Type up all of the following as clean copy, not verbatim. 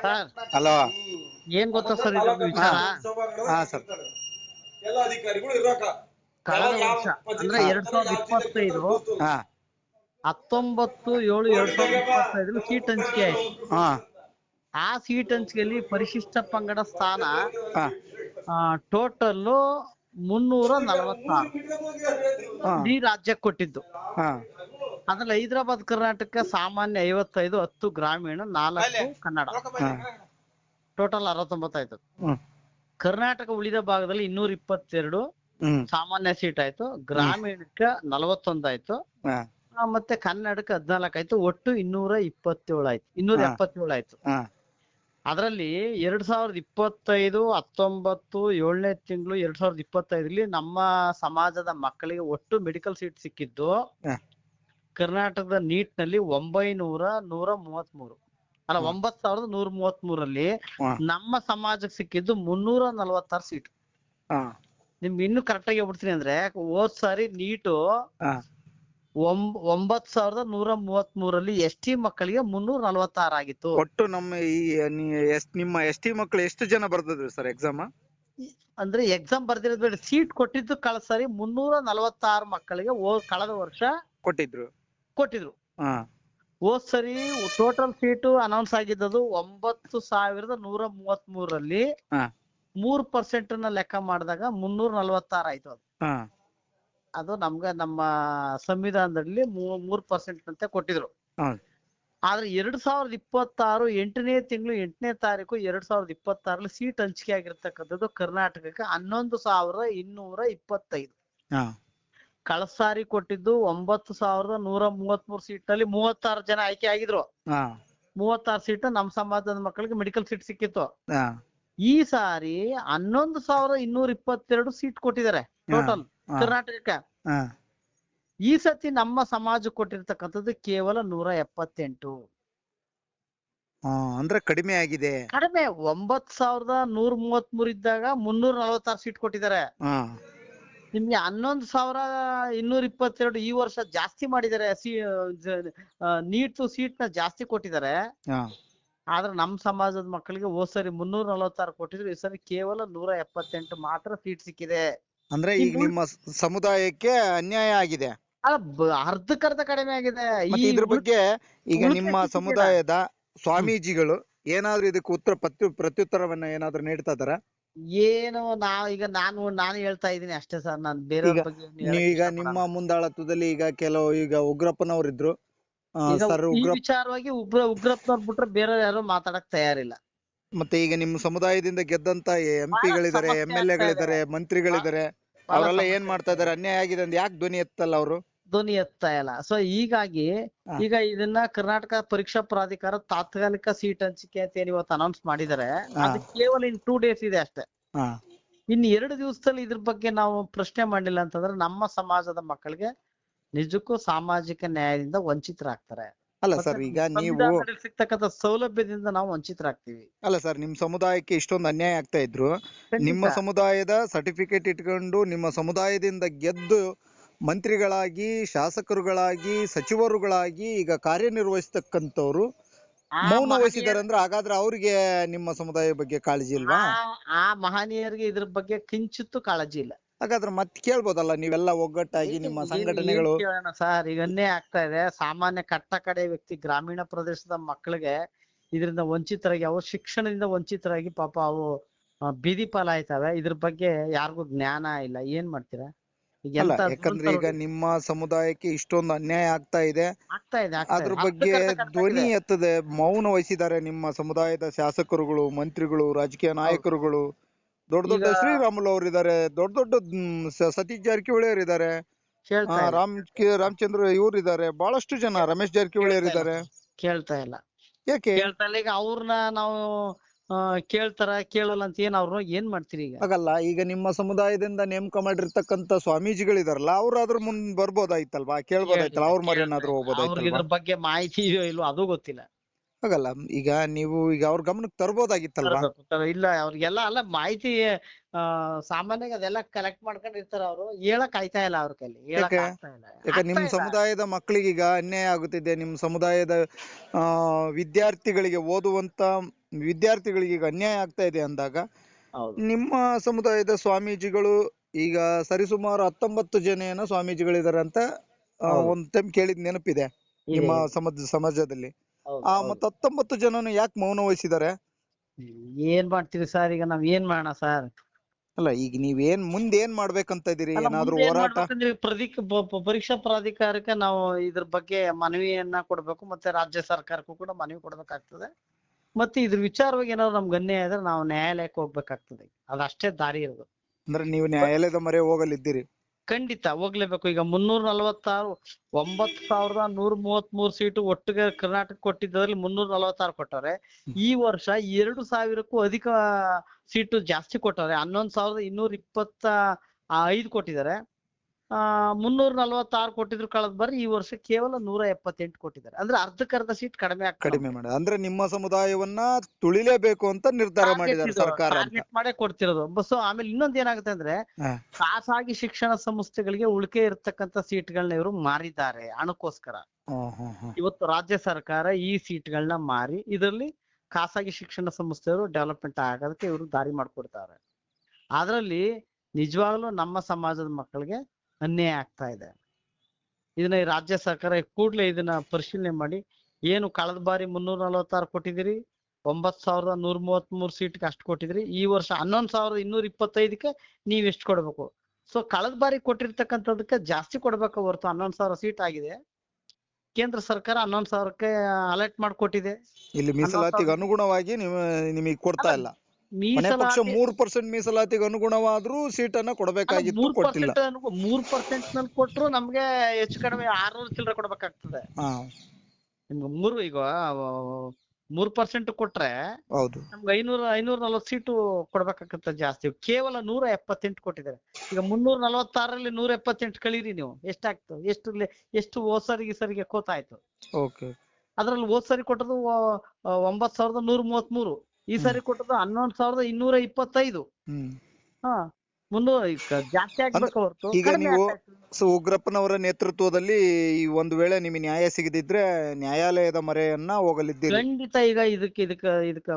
Sir hello. ಏನ್ ಗೊತ್ತಾ sir ಇದ್ರದ್ದು ವಿಚಾರ? ಹಾ ಸರ್. ಕಳೆದ ವರ್ಷ ಅಂದ್ರೆ 2025 ಹಾ 19/7/2025 ಸೀಟ್ ಹಂಚಿಕೆ ಆಯ್ತು. ಹಾ ಆ ಸೀಟ್ ಹಂಚಿಕೆಯಲ್ಲಿ ಪರಿಶಿಷ್ಟ ಪಂಗಡ ಸ್ಥಾನ ಹಾ ಟೋಟಲ್ 346 ಹಾ ಇಡೀ ರಾಜ್ಯಕ್ಕೆ ಕೊಟ್ಟಿದ್ದು. ಹಾ ಅದ್ರಲ್ಲಿ ಹೈದರಾಬಾದ್ ಕರ್ನಾಟಕ ಸಾಮಾನ್ಯ 55, 10 ಗ್ರಾಮೀಣ, 4 ಕನ್ನಡ, ಟೋಟಲ್ 69 ಆಯ್ತು. ಕರ್ನಾಟಕ ಉಳಿದ ಭಾಗದಲ್ಲಿ 222 ಸಾಮಾನ್ಯ ಸೀಟ್ ಆಯ್ತು, ಗ್ರಾಮೀಣಕ್ಕೆ 41 ಆಯ್ತು, ಮತ್ತೆ ಕನ್ನಡಕ್ಕೆ 14 ಆಯ್ತು. ಒಟ್ಟು 227 ಆಯ್ತು, 277 ಆಯ್ತು. ಅದರಲ್ಲಿ 2025 19 7ನೇ ತಿಂಗಳು 2025 ನಮ್ಮ ಸಮಾಜದ ಮಕ್ಕಳಿಗೆ ಒಟ್ಟು ಮೆಡಿಕಲ್ ಸೀಟ್ ಸಿಕ್ಕಿದ್ದು ಕರ್ನಾಟಕದ ನೀಟ್ ನಲ್ಲಿ 9,133 ಅಲ್ಲ 9,133ರಲ್ಲಿ ನಮ್ಮ ಸಮಾಜಕ್ಕೆ ಸಿಕ್ಕಿದ್ದು 346 ಸೀಟ್. ನಿಮ್ಗೆ ಇನ್ನು ಕರೆಕ್ಟ್ ಆಗಿ ಹೇಳ್ಬಿಡ್ತೀನಿ ಅಂದ್ರೆ ಹೋದ್ ಸಾರಿ ನೀಟು 9,133ರಲ್ಲಿ ST ಮಕ್ಕಳಿಗೆ 346 ಆಗಿತ್ತು. ಒಟ್ಟು ನಮ್ಮ ನಿಮ್ಮ ST ಮಕ್ಕಳು ಎಷ್ಟು ಜನ ಬರ್ದಿದ್ರು ಸರ್ ಎಕ್ಸಾಮ್? ಅಂದ್ರೆ ಎಕ್ಸಾಮ್ ಬರ್ದಿರೋದು ಬೇಡ, ಸೀಟ್ ಕೊಟ್ಟಿದ್ದು ಕಳೆದ ಸಾರಿ 346 ಮಕ್ಕಳಿಗೆ ಕಳೆದ ವರ್ಷ ಕೊಟ್ಟಿದ್ರು. ಹೋದ್ ಸರಿ ಟೋಟಲ್ ಸೀಟು ಅನೌನ್ಸ್ ಆಗಿದ್ದು 9,133ರಲ್ಲಿ 3% ಲೆಕ್ಕ ಮಾಡಿದಾಗ 346 ಆಯ್ತು. ಅದು ನಮ್ಗೆ ನಮ್ಮ ಸಂವಿಧಾನದಲ್ಲಿ 3% ಅಂತ ಕೊಟ್ಟಿದ್ರು. ಆದ್ರೆ 2026 8ನೇ ತಿಂಗಳು 8ನೇ ತಾರೀಕು 2026ರಲ್ಲಿ ಸೀಟ್ ಹಂಚಿಕೆ ಆಗಿರ್ತಕ್ಕಂಥದ್ದು ಕರ್ನಾಟಕಕ್ಕೆ 11,225. ಕಳೆದ ಸಾರಿ ಕೊಟ್ಟಿದ್ದು 9,133 ಸೀಟ್ ನಲ್ಲಿ 36 ಜನ ಆಯ್ಕೆ ಆಗಿದ್ರು. 36 ಸೀಟ್ ನಮ್ಮ ಸಮಾಜದ ಮಕ್ಕಳಿಗೆ ಮೆಡಿಕಲ್ ಸೀಟ್ ಸಿಕ್ಕಿತ್ತು. ಈ ಸಾರಿ 11,222 ಸೀಟ್ ಕೊಟ್ಟಿದ್ದಾರೆ ಟೋಟಲ್ ಕರ್ನಾಟಕಕ್ಕೆ. ಈ ಸತಿ ನಮ್ಮ ಸಮಾಜಕ್ಕೆ ಕೊಟ್ಟಿರ್ತಕ್ಕಂಥದ್ದು ಕೇವಲ 178. ಅಂದ್ರೆ ಕಡಿಮೆ ಆಗಿದೆ. ಕಡಿಮೆ 9,133 ಇದ್ದಾಗ 346 ಸೀಟ್ ಕೊಟ್ಟಿದ್ದಾರೆ. ನಿಮ್ಗೆ 11,222 ಈ ವರ್ಷ ಜಾಸ್ತಿ ಮಾಡಿದ್ದಾರೆ. ನೀಟ್ ಸೀಟ್ ನ ಜಾಸ್ತಿ ಕೊಟ್ಟಿದ್ದಾರೆ. ಆದ್ರೆ ನಮ್ಮ ಸಮಾಜದ ಮಕ್ಕಳಿಗೆ ಹೋದ್ ಸರಿ 346 ಕೊಟ್ಟಿದ್ರು, ಈ ಸರಿ ಕೇವಲ 178 ಮಾತ್ರ ಸೀಟ್ ಸಿಕ್ಕಿದೆ. ಅಂದ್ರೆ ಈಗ ನಿಮ್ಮ ಸಮುದಾಯಕ್ಕೆ ಅನ್ಯಾಯ ಆಗಿದೆ. ಅರ್ಧಕ್ಕರ್ಧ ಕಡಿಮೆ ಆಗಿದೆ. ಇದ್ರ ಬಗ್ಗೆ ಈಗ ನಿಮ್ಮ ಸಮುದಾಯದ ಸ್ವಾಮೀಜಿಗಳು ಏನಾದ್ರು ಇದಕ್ಕೆ ಪ್ರತ್ಯುತ್ತರವನ್ನ ಏನಾದ್ರು ನೀಡ್ತಾ ಇದಾರ? ಏನು ನಾನು ಹೇಳ್ತಾ ಇದ್ದೀನಿ ಅಷ್ಟೇ ಸರ್. ನಾನು ಬೇರೆ ಈಗ ನಿಮ್ಮ ಮುಂದಾಳತ್ವದಲ್ಲಿ ಈಗ ಉಗ್ರಪ್ಪನವ್ರಿದ್ರು ವಿಚಾರವಾಗಿ ಉಗ್ರಪ್ಪನವ್ರು ಬಿಟ್ರೆ ಬೇರೆ ಯಾರು ಮಾತಾಡಕ್ ತಯಾರಿಲ್ಲ. ಮತ್ತೆ ಈಗ ನಿಮ್ಮ ಸಮುದಾಯದಿಂದ ಗೆದ್ದಂತ MP ಗಳಿದ್ದಾರೆ, MLA ಗಳಿದ್ದಾರೆ, ಮಂತ್ರಿಗಳಿದ್ದಾರೆ, ಅವರೆಲ್ಲ ಏನ್ ಮಾಡ್ತಾ ಇದಾರೆ? ಅನ್ಯಾಯ ಆಗಿದೆ ಅಂತ ಯಾಕೆ ಧ್ವನಿ ಎತ್ತಲ್ಲ ಅವರು? ಧ್ವನಿ ಎತ್ತಾ ಇಲ್ಲ. ಸೊ ಹೀಗಾಗಿ ಈಗ ಇದನ್ನ ಕರ್ನಾಟಕ ಪರೀಕ್ಷಾ ಪ್ರಾಧಿಕಾರ ತಾತ್ಕಾಲಿಕ ಸೀಟ್ ಹಂಚಿಕೆ ಅಂತ ಏನ್ ಇವತ್ತು ಅನೌನ್ಸ್ ಮಾಡಿದ್ದಾರೆ. ಅದು ಕೇವಲ ಇನ್ 2 days ಇದೆ ಅಷ್ಟೇ. ಇನ್ನು 2 ದಿವಸದಲ್ಲಿ ಇದ್ರ ಬಗ್ಗೆ ನಾವು ಪ್ರಶ್ನೆ ಮಾಡಿಲ್ಲ ಅಂತಂದ್ರೆ ನಮ್ಮ ಸಮಾಜದ ಮಕ್ಕಳಿಗೆ ನಿಜಕ್ಕೂ ಸಾಮಾಜಿಕ ನ್ಯಾಯದಿಂದ ವಂಚಿತರಾಗ್ತಾರೆ. ಅಲ್ಲ ಸರ್, ಈಗ ನೀವು ಸಿಗ್ತಕ್ಕಂಥ ಸೌಲಭ್ಯದಿಂದ ನಾವು ವಂಚಿತರಾಗ್ತೀವಿ. ಅಲ್ಲ ಸರ್, ನಿಮ್ ಸಮುದಾಯಕ್ಕೆ ಇಷ್ಟೊಂದು ಅನ್ಯಾಯ ಆಗ್ತಾ ಇದ್ರು, ನಿಮ್ಮ ಸಮುದಾಯದ ಸರ್ಟಿಫಿಕೇಟ್ ಇಟ್ಕೊಂಡು ನಿಮ್ಮ ಸಮುದಾಯದಿಂದ ಗೆದ್ದು ಮಂತ್ರಿಗಳಾಗಿ, ಶಾಸಕರುಗಳಾಗಿ, ಸಚಿವರುಗಳಾಗಿ ಈಗ ಕಾರ್ಯನಿರ್ವಹಿಸ್ತಕ್ಕಂಥವ್ರು ಮೌನ ವಹಿಸಿದ್ದಾರೆ ಅಂದ್ರೆ ಹಾಗಾದ್ರೆ ಅವ್ರಿಗೆ ನಿಮ್ಮ ಸಮುದಾಯ ಬಗ್ಗೆ ಕಾಳಜಿ ಇಲ್ವಾ? ಆ ಮಹನೀಯರಿಗೆ ಇದ್ರ ಬಗ್ಗೆ ಕಿಂಚಿತ್ತು ಕಾಳಜಿ ಇಲ್ಲ. ಹಾಗಾದ್ರೆ ಮತ್ತೆ ಕೇಳ್ಬೋದಲ್ಲ, ನೀವೆಲ್ಲ ಒಗ್ಗಟ್ಟಾಗಿ ನಿಮ್ಮ ಸಂಘಟನೆಗಳು. ಸರ್, ಈಗ ಅನ್ಯಾಯ ಆಗ್ತಾ ಇದೆ. ಸಾಮಾನ್ಯ ಕಟ್ಟ ಕಡೆ ವ್ಯಕ್ತಿ ಗ್ರಾಮೀಣ ಪ್ರದೇಶದ ಮಕ್ಕಳಿಗೆ ಇದರಿಂದ ವಂಚಿತರಾಗಿ, ಅವ್ರ ಶಿಕ್ಷಣದಿಂದ ವಂಚಿತರಾಗಿ ಪಾಪ ಅವು ಬೀದಿ ಪಾಲಾಯ್ತವೆ. ಇದ್ರ ಬಗ್ಗೆ ಯಾರಿಗೂ ಜ್ಞಾನ ಇಲ್ಲ. ಏನ್ ಮಾಡ್ತೀರಾ? ಯಾಕಂದ್ರೆ ಈಗ ನಿಮ್ಮ ಸಮುದಾಯಕ್ಕೆ ಇಷ್ಟೊಂದು ಅನ್ಯಾಯ ಆಗ್ತಾ ಇದೆ, ಅದ್ರ ಬಗ್ಗೆ ಧ್ವನಿ ಎತ್ತದೆ, ಮೌನ ವಹಿಸಿದ್ದಾರೆ ನಿಮ್ಮ ಸಮುದಾಯದ ಶಾಸಕರುಗಳು, ಮಂತ್ರಿಗಳು, ರಾಜಕೀಯ ನಾಯಕರುಗಳು. ದೊಡ್ಡ ದೊಡ್ಡ ಶ್ರೀರಾಮುಲು ಅವ್ರು ಇದಾರೆ, ದೊಡ್ಡ ದೊಡ್ಡ ಸತೀಶ್ ಜಾರಕಿಹೊಳಿ ಅವ್ರು ಇದಾರೆ, ರಾಮಚಂದ್ರ ಇವ್ರು ಇದಾರೆ, ಬಹಳಷ್ಟು ಜನ, ರಮೇಶ್ ಜಾರಕಿಹೊಳಿ ಅವ್ರು ಇದಾರೆ. ಕೇಳ್ತಾ ಇಲ್ಲ. ಯಾಕೆ ಕೇಳ್ತಾ ಇಲ್ಲ? ಈಗ ಅವ್ರನ್ನ ನಾವು ಕೇಳಲ್ಲ ಅಂತ ಏನ್ ಮಾಡ್ತೀರಿ? ಈಗ ಹಾಗಲ್ಲ, ಈಗ ನಿಮ್ಮ ಸಮುದಾಯದಿಂದ ನೇಮಕ ಮಾಡಿರ್ತಕ್ಕಂತ ಸ್ವಾಮೀಜಿಗಳಿದಾರಲ್ಲ, ಅವ್ರಾದ್ರೂ ಮುಂದ್ ಬರ್ಬೋದಾಯ್ತಲ್ವಾ? ಕೇಳ್ಬೋದಾಯ್ತಲ್ಲ, ಅವ್ರ ಮರಿ ಏನಾದ್ರು ಹೋಗ್ಬೋದಾಯ್ತಲ್ವಾ? ಇದ್ರ ಬಗ್ಗೆ ಮಾಹಿತಿ ಇದೆಯೋ ಇಲ್ವೋ ಅದು ಗೊತ್ತಿಲ್ಲ. ಹಾಗಲ್ಲ, ಈಗ ನೀವು ಈಗ ಅವ್ರ ಗಮನಕ್ಕೆ ತರ್ಬೋದಾಗಿತ್ತಲ್ವಾ? ಇಲ್ಲ ಅವ್ರಿಗೆಲ್ಲ ಅಲ್ಲ ಮಾಹಿತಿ ಸಾಮಾನ್ಯವಾಗಿ ಅದೆಲ್ಲ ಕಲೆಕ್ಟ್ ಮಾಡ್ಕೊಂಡು ಇರ್ತಾರ ಅವ್ರು, ಹೇಳಕ್ ಆಯ್ತಾ ಇಲ್ಲ ಅವ್ರ ಕೈಲಿ, ಹೇಳಕ್ ಯಾಕೆ? ಆಗ್ತಾ ಇಲ್ಲ. ಯಾಕೆ ನಿಮ್ ಆಗ್ತಾ ಇಲ್ಲ. ಸಮುದಾಯದ ಮಕ್ಕಳಿಗೆ ಈಗ ಅನ್ಯಾಯ ಆಗುತ್ತಿದೆ, ನಿಮ್ ಸಮುದಾಯದ ವಿದ್ಯಾರ್ಥಿಗಳಿಗೆ, ಓದುವಂತ ವಿದ್ಯಾರ್ಥಿಗಳಿಗೆ ಈಗ ಅನ್ಯಾಯ ಆಗ್ತಾ ಇದೆ ಅಂದಾಗ ಹೌದು ನಿಮ್ಮ ಸಮುದಾಯದ ಸ್ವಾಮೀಜಿಗಳು ಈಗ ಸರಿಸುಮಾರು 19 ಜನ ಏನೋ ಸ್ವಾಮೀಜಿಗಳಿದಾರೆ ಅಂತ ಹೌದು ಒಂದ್ ಟೈಮ್ ಕೇಳಿದ್ ನೆನಪಿದೆ ಇದೆ ನಿಮ್ಮ ಇದೆ. ಸಮಾಜದಲ್ಲಿ. ಹೌದು ಮತ್ತ 19 ಜನನು ಯಾಕೆ ಮೌನ ವಹಿಸಿದ್ದಾರೆ? ಏನ್ ಮಾಡ್ತೀವಿ ಸರ್, ಈಗ ನಾವ್ ಏನ್ ಮಾಡೋಣ ಸರ್? ಅಲ್ಲ, ಈಗ ನೀವೇನ್ ಮುಂದೆ ಏನ್ ಮಾಡ್ಬೇಕಂತ ಇದೀರಿ? ಅಲ್ಲ ಏನಾದ್ರೂ ಮುಂದೆ ಏನ್ ಹೋರಾಟ? ಮಾಡ್ಬೇಕಂದ್ರೆ ಪರೀಕ್ಷಾ ಪ್ರಾಧಿಕಾರಕ್ಕೆ ನಾವು ಇದ್ರ ಬಗ್ಗೆ ಮನವಿಯನ್ನ ಕೊಡ್ಬೇಕು, ಮತ್ತೆ ರಾಜ್ಯ ಸರ್ಕಾರಕ್ಕೂ ಕೂಡ ಮನವಿ ಕೊಡ್ಬೇಕಾಗ್ತದೆ. ಮತ್ತೆ ಇದ್ರ ವಿಚಾರವಾಗಿ ಏನಾದ್ರು ನಮ್ಗೆ ಅನ್ಯಾಯ ಆದ್ರೆ ನಾವು ನ್ಯಾಯಾಲಯಕ್ಕೆ ಹೋಗ್ಬೇಕಾಗ್ತದೆ. ಅದಷ್ಟೇ ದಾರಿ ಇರೋದು. ಅಂದ್ರೆ ನೀವು ನ್ಯಾಯಾಲಯದ ಮೊರೆ ಹೋಗಲಿದ್ದೀರಿ? ಖಂಡಿತ ಹೋಗ್ಲೇಬೇಕು. ಈಗ 346 9,133 ಸೀಟು ಒಟ್ಟಿಗೆ ಕರ್ನಾಟಕ ಕೊಟ್ಟಿದ್ರಲ್ಲಿ 346 ಕೊಟ್ಟವ್ರೆ. ಈ ವರ್ಷ 2,000ಕ್ಕೂ ಅಧಿಕ ಸೀಟು ಜಾಸ್ತಿ ಕೊಟ್ಟವ್ರೆ. 11,225 ಕೊಟ್ಟಿದ್ದಾರೆ. 346 ಕೊಟ್ಟಿದ್ರು ಕಳೆದ ಬಾರಿ, ಈ ವರ್ಷ ಕೇವಲ 178 ಕೊಟ್ಟಿದ್ದಾರೆ. ಅಂದ್ರೆ ಅರ್ಧಕ್ಕರ್ಧ ಸೀಟ್ ಕಡಿಮೆ ಕಡಿಮೆ ಆಗ್ತದೆ. ಮಾಡಿ ಅಂದ್ರೆ ನಿಮ್ಮ ಸಮುದಾಯವನ್ನ ತುಳಿಲೇಬೇಕು ಅಂತ ನಿರ್ಧಾರ ಮಾಡಿದ್ದಾರೆ ಸರ್ಕಾರ ಅಂತ. ಟಾರ್ಗೆಟ್ ಮಾಡೇ ಕೊಡ್ತಿರೋದು ಬಸ್ಸು. ಆಮೇಲೆ ಇನ್ನೊಂದ್ ಏನಾಗುತ್ತೆ ಅಂದ್ರೆ, ಹ. ಖಾಸಗಿ ಶಿಕ್ಷಣ ಸಂಸ್ಥೆಗಳಿಗೆ ಉಳಿಕೆ ಇರ್ತಕ್ಕಂಥ ಸೀಟ್ಗಳನ್ನ ಇವರು ಮಾರಿದ್ದಾರೆ ಹಣಕ್ಕೋಸ್ಕರ. ಇವತ್ತು ರಾಜ್ಯ ಸರ್ಕಾರ ಈ ಸೀಟ್ಗಳನ್ನ ಮಾರಿ ಇದರಲ್ಲಿ ಖಾಸಗಿ ಶಿಕ್ಷಣ ಸಂಸ್ಥೆಯವರು ಡೆವಲಪ್ಮೆಂಟ್ ಆಗೋದಕ್ಕೆ ಇವರು ದಾರಿ ಮಾಡ್ಕೊಡ್ತಾರೆ. ಅದ್ರಲ್ಲಿ ನಿಜವಾಗ್ಲೂ ನಮ್ಮ ಸಮಾಜದ ಮಕ್ಕಳಿಗೆ ಅನ್ಯಾಯ ಆಗ್ತಾ ಇದೆ. ಇದನ್ನ ಈ ರಾಜ್ಯ ಸರ್ಕಾರ ಕೂಡ್ಲೆ ಇದನ್ನ ಪರಿಶೀಲನೆ ಮಾಡಿ, ಏನು ಕಳೆದ ಬಾರಿ 346 ಕೊಟ್ಟಿದ್ದೀರಿ, 9,133 ಸೀಟ್ಗೆ ಅಷ್ಟು ಕೊಟ್ಟಿದ್ರಿ, ಈ ವರ್ಷ 11,225ಕ್ಕೆ ನೀವ್ ಎಷ್ಟು ಕೊಡ್ಬೇಕು. ಸೊ ಕಳೆದ ಬಾರಿ ಕೊಟ್ಟಿರ್ತಕ್ಕಂಥದಕ್ಕೆ ಜಾಸ್ತಿ ಕೊಡ್ಬೇಕು ಹೊರತು 11,000 ಸೀಟ್ ಆಗಿದೆ. ಕೇಂದ್ರ ಸರ್ಕಾರ 11,000ಕ್ಕೆ ಅಲರ್ಟ್ ಮಾಡಿಕೊಟ್ಟಿದೆ. ಇಲ್ಲಿ ಮೀಸಲಾತಿಗೆ ಅನುಗುಣವಾಗಿ ನಿಮಗೆ ಕೊಡ್ತಾ ಇಲ್ಲ. ಕೊನೆ ಪಕ್ಷ ಮೀಸಲಾತಿ 3% ಮೀಸಲಾತಿಗೆ ಅನುಗುಣವಾದ್ರೂ ಸೀಟನ್ನ ಕೊಡಬೇಕಾಗಿತ್ತು, ಕೊಟ್ಟಿಲ್ಲ. 3% ನಲ್ಲಿ ಕೊಟ್ರು ನಮ್ಗೆ ಹೆಚ್ಚು ಕಡಿಮೆ 600 ಚಿಲ್ಲರೆ ಕೊಡ್ಬೇಕಾಗ್ತದೆ. ಹಾ, ನಿಮ್ಗೆ ಈಗ 3% ಕೊಟ್ರೆ ಹೌದು. ನಮ್ಗೆ 540 ಸೀಟು ಕೊಡ್ಬೇಕಾಗತ್ತೆ ಜಾಸ್ತಿ. ಕೇವಲ 178 ಕೊಟ್ಟಿದ್ದಾರೆ. ಈಗ 346ರಲ್ಲಿ 178 ಕಳೀರಿ ನೀವು, ಎಷ್ಟಾಗ್ತದೆ? ಎಷ್ಟು ಹೋದ್ ಸರಿಗೆ ಕೋತಾಯ್ತು. ಓಕೆ. ಅದ್ರಲ್ಲಿ ಹೋದ್ ಸರಿ ಕೊಟ್ಟದ್ದು 9,133, ಈ ಸರಿ ಕೊಟ್ಟದ್ದು 11,225. ಹಾ, 300 ಜಾಸ್ತಿ ಆಗ್ಬೇಕು ಹೊರತು ಈಗ ಕಡಿಮೆ ನೀವು ಆಗ್ತಾಯಿತ್ತು. ಉಗ್ರಪ್ಪನವರ ನೇತೃತ್ವದಲ್ಲಿ ಈ ಒಂದು ವೇಳೆ ನಿಮಗೆ ನ್ಯಾಯ ಸಿಗದಿದ್ರೆ ನ್ಯಾಯಾಲಯದ ಮೊರೆಯನ್ನ ಹೋಗಲಿದ್ದೀರಿ? ಖಂಡಿತ. ಈಗ ಇದಕ್ಕ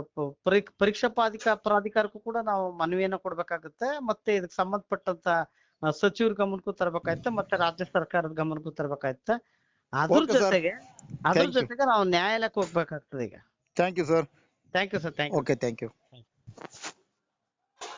ಪರೀಕ್ಷಾ ಪ್ರಾಧಿಕಾರಕ್ಕೂ ಕೂಡ ನಾವು ಮನವಿಯನ್ನ ಕೊಡ್ಬೇಕಾಗತ್ತೆ. ಮತ್ತೆ ಇದಕ್ಕೆ ಸಂಬಂಧಪಟ್ಟಂತ ಸಚಿವರ ಗಮನಕ್ಕೂ ತರಬೇಕಾಯ್ತು, ಮತ್ತೆ ರಾಜ್ಯ ಸರ್ಕಾರದ ಗಮನಕ್ಕೂ ತರಬೇಕಾಯ್ತು. ಅದ್ರ Okay, sir. ಜೊತೆಗೆ ನಾವು ನ್ಯಾಯಾಲಯಕ್ಕೆ ಹೋಗ್ಬೇಕಾಗ್ತದೆ ಈಗ. Thank you sir. Thank you sir. Thank you. Okay, thank you.